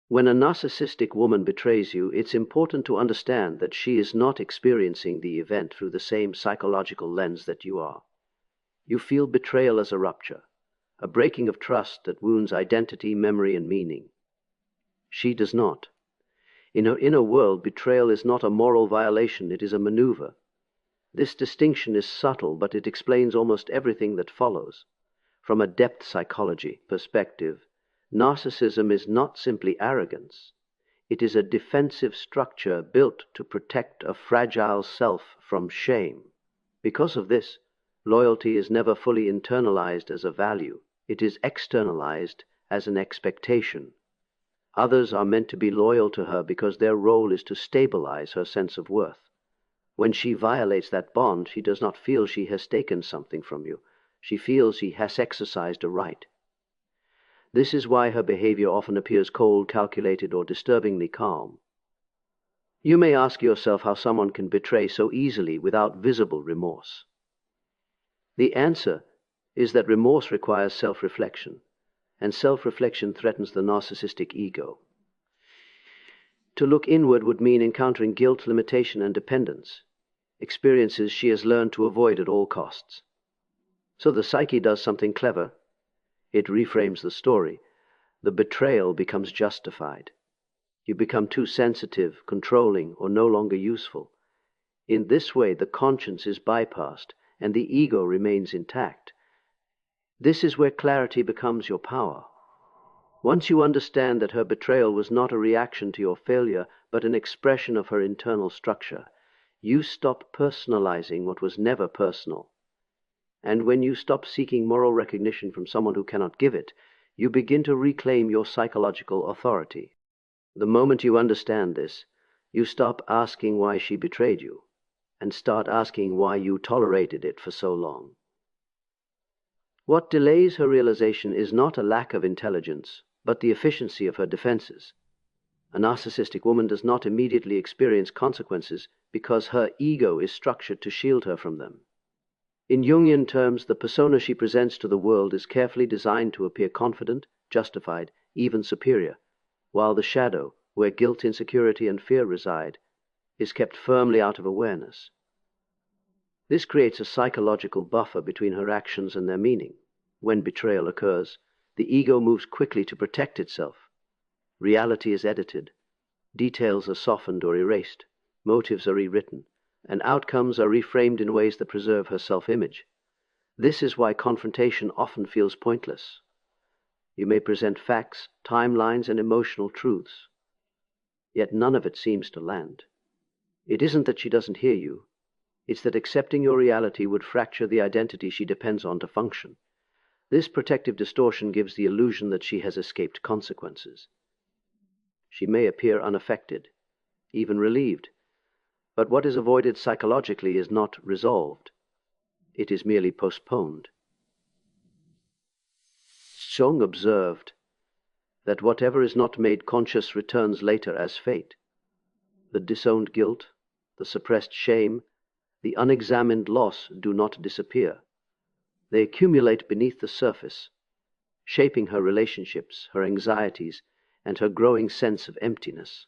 When a narcissistic woman betrays you, it's important to understand that she is not experiencing the event through the same psychological lens that you are. You feel betrayal as a rupture, a breaking of trust that wounds identity, memory, and meaning. She does not. In her inner world, betrayal is not a moral violation, it is a maneuver. This distinction is subtle, but it explains almost everything that follows. From a depth psychology perspective, narcissism is not simply arrogance. It is a defensive structure built to protect a fragile self from shame. Because of this, loyalty is never fully internalized as a value. It is externalized as an expectation. Others are meant to be loyal to her because their role is to stabilize her sense of worth. When she violates that bond, she does not feel she has taken something from you. She feels she has exercised a right. This is why her behavior often appears cold, calculated, or disturbingly calm. You may ask yourself how someone can betray so easily without visible remorse. The answer is that remorse requires self-reflection, and self-reflection threatens the narcissistic ego. To look inward would mean encountering guilt, limitation, and dependence, experiences she has learned to avoid at all costs. So the psyche does something clever. It reframes the story. The betrayal becomes justified. You become too sensitive, controlling, or no longer useful. In this way, the conscience is bypassed, and the ego remains intact. This is where clarity becomes your power. Once you understand that her betrayal was not a reaction to your failure, but an expression of her internal structure, you stop personalizing what was never personal. And when you stop seeking moral recognition from someone who cannot give it, you begin to reclaim your psychological authority. The moment you understand this, you stop asking why she betrayed you, and start asking why you tolerated it for so long. What delays her realization is not a lack of intelligence, but the efficiency of her defenses. A narcissistic woman does not immediately experience consequences because her ego is structured to shield her from them. In Jungian terms, the persona she presents to the world is carefully designed to appear confident, justified, even superior, while the shadow, where guilt, insecurity, and fear reside, is kept firmly out of awareness. This creates a psychological buffer between her actions and their meaning. When betrayal occurs, the ego moves quickly to protect itself. Reality is edited. Details are softened or erased. Motives are rewritten, and outcomes are reframed in ways that preserve her self-image. This is why confrontation often feels pointless. You may present facts, timelines, and emotional truths, yet none of it seems to land. It isn't that she doesn't hear you. It's that accepting your reality would fracture the identity she depends on to function. This protective distortion gives the illusion that she has escaped consequences. She may appear unaffected, even relieved, but what is avoided psychologically is not resolved. It is merely postponed. Jung observed that whatever is not made conscious returns later as fate. The disowned guilt, the suppressed shame, the unexamined loss do not disappear. They accumulate beneath the surface, shaping her relationships, her anxieties, and her growing sense of emptiness.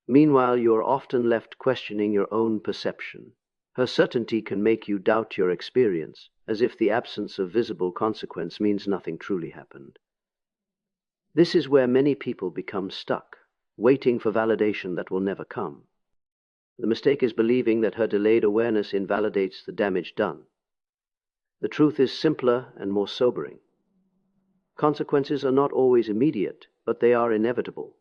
Meanwhile, you are often left questioning your own perception. Her certainty can make you doubt your experience, as if the absence of visible consequence means nothing truly happened. This is where many people become stuck, waiting for validation that will never come. The mistake is believing that her delayed awareness invalidates the damage done. The truth is simpler and more sobering. Consequences are not always immediate, but they are inevitable.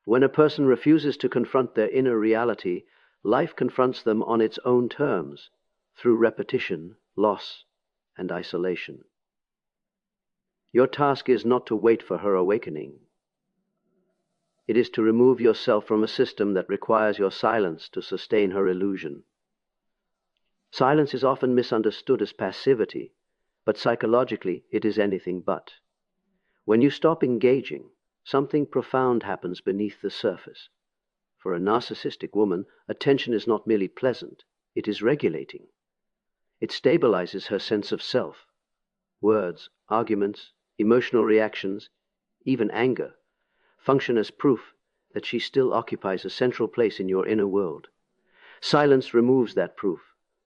When a person refuses to confront their inner reality, life confronts them on its own terms, through repetition, loss, and isolation. Your task is not to wait for her awakening. It is to remove yourself from a system that requires your silence to sustain her illusion. Silence is often misunderstood as passivity, but psychologically it is anything but. When you stop engaging, something profound happens beneath the surface. For a narcissistic woman, attention is not merely pleasant, it is regulating. It stabilizes her sense of self. Words, arguments, emotional reactions, even anger, function as proof that she still occupies a central place in your inner world. Silence removes that proof.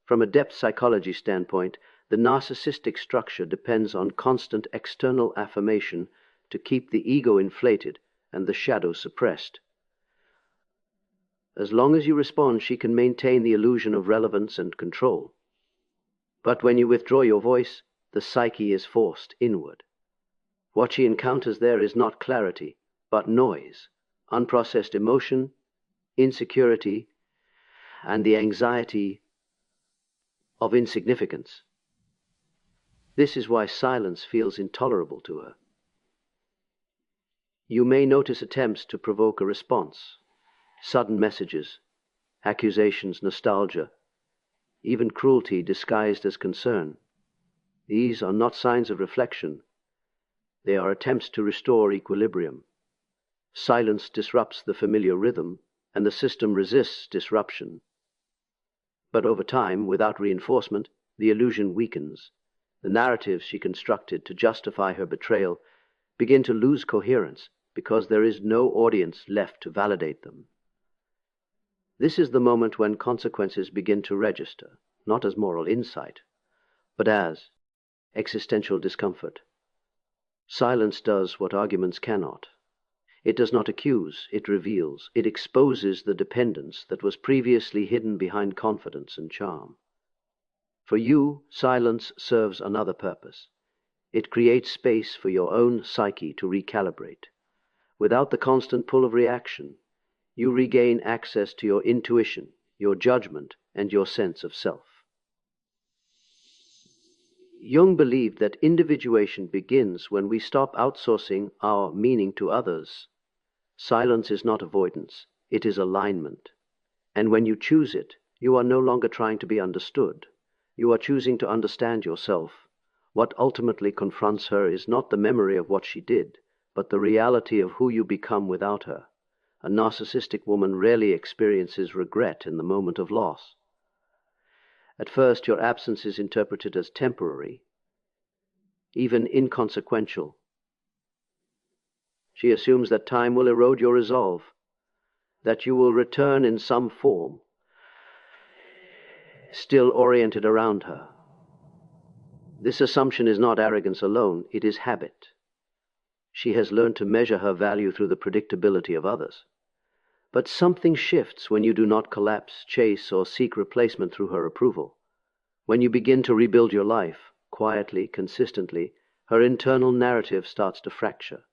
From a depth psychology standpoint, the narcissistic structure depends on constant external affirmation to keep the ego inflated and the shadow suppressed. As long as you respond, she can maintain the illusion of relevance and control. But when you withdraw your voice, the psyche is forced inward. What she encounters there is not clarity, but noise, unprocessed emotion, insecurity, and the anxiety of insignificance. This is why silence feels intolerable to her. You may notice attempts to provoke a response, sudden messages, accusations, nostalgia, even cruelty disguised as concern. These are not signs of reflection. They are attempts to restore equilibrium. Silence disrupts the familiar rhythm, and the system resists disruption. But over time, without reinforcement, the illusion weakens. The narratives she constructed to justify her betrayal begin to lose coherence because there is no audience left to validate them. This is the moment when consequences begin to register, not as moral insight, but as existential discomfort. Silence does what arguments cannot. It does not accuse, it reveals, it exposes the dependence that was previously hidden behind confidence and charm. For you, silence serves another purpose. It creates space for your own psyche to recalibrate. Without the constant pull of reaction, you regain access to your intuition, your judgment, and your sense of self. Jung believed that individuation begins when we stop outsourcing our meaning to others. Silence is not avoidance, it is alignment. And when you choose it, you are no longer trying to be understood. You are choosing to understand yourself. What ultimately confronts her is not the memory of what she did, but the reality of who you become without her. A narcissistic woman rarely experiences regret in the moment of loss. At first, your absence is interpreted as temporary, even inconsequential. She assumes that time will erode your resolve, that you will return in some form, still oriented around her. This assumption is not arrogance alone, it is habit. She has learned to measure her value through the predictability of others. But something shifts when you do not collapse, chase, or seek replacement through her approval. When you begin to rebuild your life, quietly, consistently, her internal narrative starts to fracture.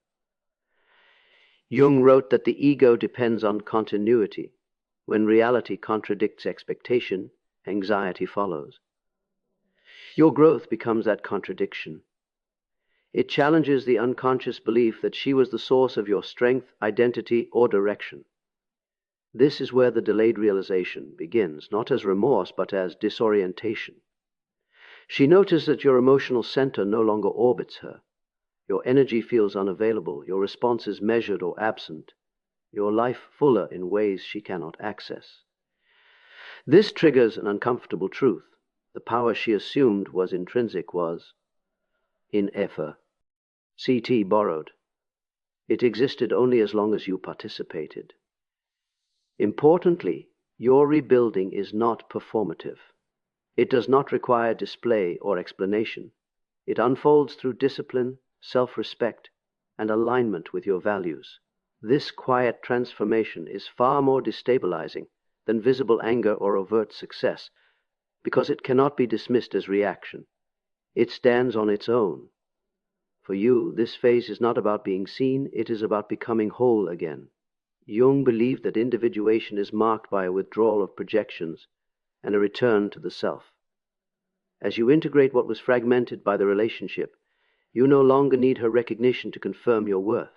Jung wrote that the ego depends on continuity. When reality contradicts expectation, anxiety follows. Your growth becomes that contradiction. It challenges the unconscious belief that she was the source of your strength, identity, or direction. This is where the delayed realization begins, not as remorse, but as disorientation. She noticed that your emotional center no longer orbits her. Your energy feels unavailable, your responses measured or absent, your life fuller in ways she cannot access. This triggers an uncomfortable truth. The power she assumed was intrinsic was in effort. CT borrowed. It existed only as long as you participated. Importantly, your rebuilding is not performative. It does not require display or explanation. It unfolds through discipline, self-respect, and alignment with your values. This quiet transformation is far more destabilizing than visible anger or overt success, because it cannot be dismissed as reaction. It stands on its own. For you, this phase is not about being seen, it is about becoming whole again. Jung believed that individuation is marked by a withdrawal of projections and a return to the self. As you integrate what was fragmented by the relationship, you no longer need her recognition to confirm your worth.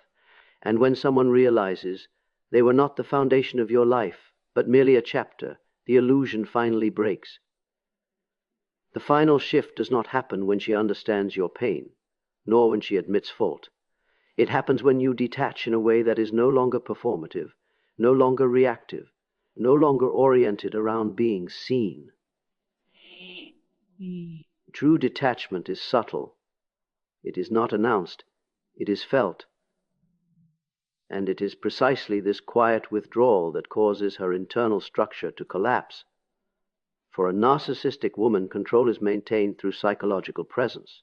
And when someone realizes they were not the foundation of your life, but merely a chapter, the illusion finally breaks. The final shift does not happen when she understands your pain, nor when she admits fault. It happens when you detach in a way that is no longer performative, no longer reactive, no longer oriented around being seen. True detachment is subtle. It is not announced. It is felt. And it is precisely this quiet withdrawal that causes her internal structure to collapse. For a narcissistic woman, control is maintained through psychological presence.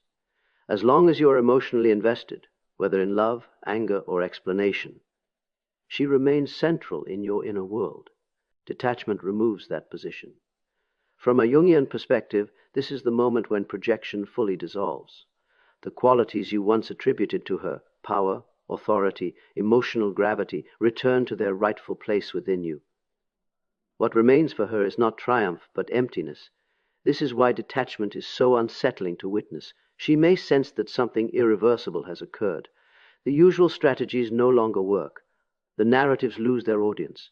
As long as you are emotionally invested, whether in love, anger, or explanation, she remains central in your inner world. Detachment removes that position. From a Jungian perspective, this is the moment when projection fully dissolves. The qualities you once attributed to her, power, authority, emotional gravity, return to their rightful place within you. What remains for her is not triumph, but emptiness. This is why detachment is so unsettling to witness. She may sense that something irreversible has occurred. The usual strategies no longer work. The narratives lose their audience.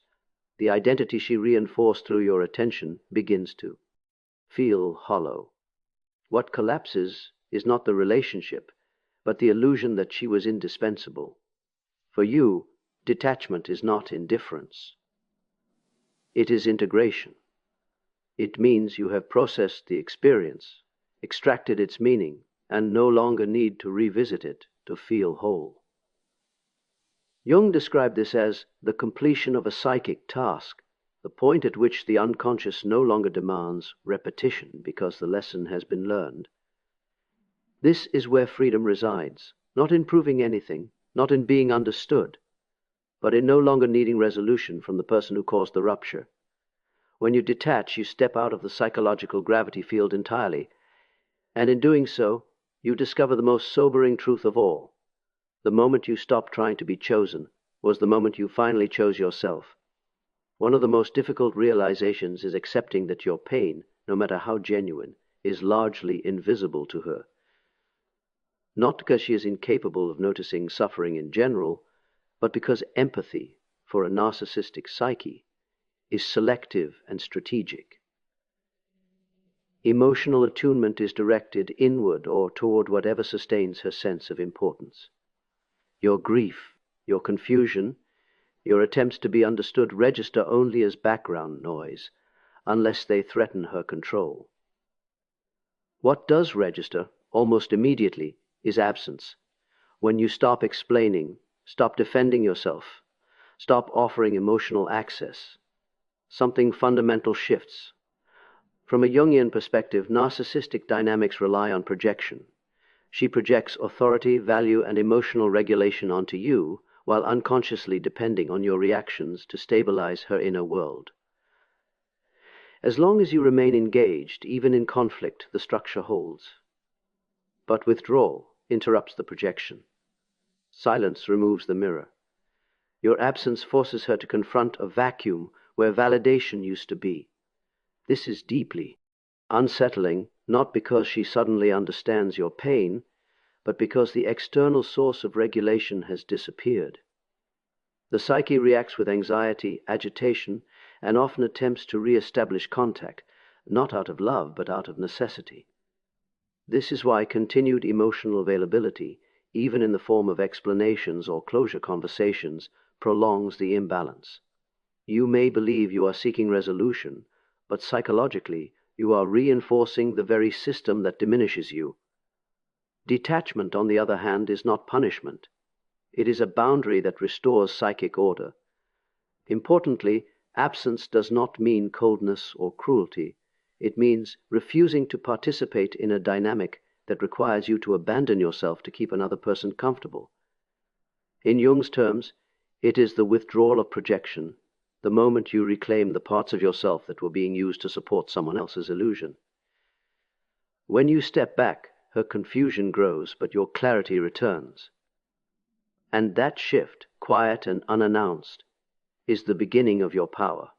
The identity she reinforced through your attention begins to feel hollow. What collapses is not the relationship, but the illusion that she was indispensable. For you, detachment is not indifference. It is integration. It means you have processed the experience, extracted its meaning, and no longer need to revisit it to feel whole. Jung described this as the completion of a psychic task, the point at which the unconscious no longer demands repetition because the lesson has been learned. This is where freedom resides, not in proving anything, not in being understood, but in no longer needing resolution from the person who caused the rupture. When you detach, you step out of the psychological gravity field entirely, and in doing so, you discover the most sobering truth of all. The moment you stopped trying to be chosen was the moment you finally chose yourself. One of the most difficult realizations is accepting that your pain, no matter how genuine, is largely invisible to her. Not because she is incapable of noticing suffering in general, but because empathy, for a narcissistic psyche, is selective and strategic. Emotional attunement is directed inward or toward whatever sustains her sense of importance. Your grief, your confusion, your attempts to be understood register only as background noise, unless they threaten her control. What does register, almost immediately, is absence. When you stop explaining, stop defending yourself, stop offering emotional access, something fundamental shifts. From a Jungian perspective, narcissistic dynamics rely on projection. She projects authority, value, and emotional regulation onto you, while unconsciously depending on your reactions to stabilize her inner world. As long as you remain engaged, even in conflict, the structure holds. But withdrawal interrupts the projection. Silence removes the mirror. Your absence forces her to confront a vacuum where validation used to be. This is deeply unsettling, not because she suddenly understands your pain, but because the external source of regulation has disappeared. The psyche reacts with anxiety, agitation, and often attempts to re-establish contact, not out of love, but out of necessity. This is why continued emotional availability, even in the form of explanations or closure conversations, prolongs the imbalance. You may believe you are seeking resolution, but psychologically, you are reinforcing the very system that diminishes you. Detachment, on the other hand, is not punishment. It is a boundary that restores psychic order. Importantly, absence does not mean coldness or cruelty. It means refusing to participate in a dynamic that requires you to abandon yourself to keep another person comfortable. In Jung's terms, it is the withdrawal of projection, the moment you reclaim the parts of yourself that were being used to support someone else's illusion. When you step back, her confusion grows, but your clarity returns. And that shift, quiet and unannounced, is the beginning of your power.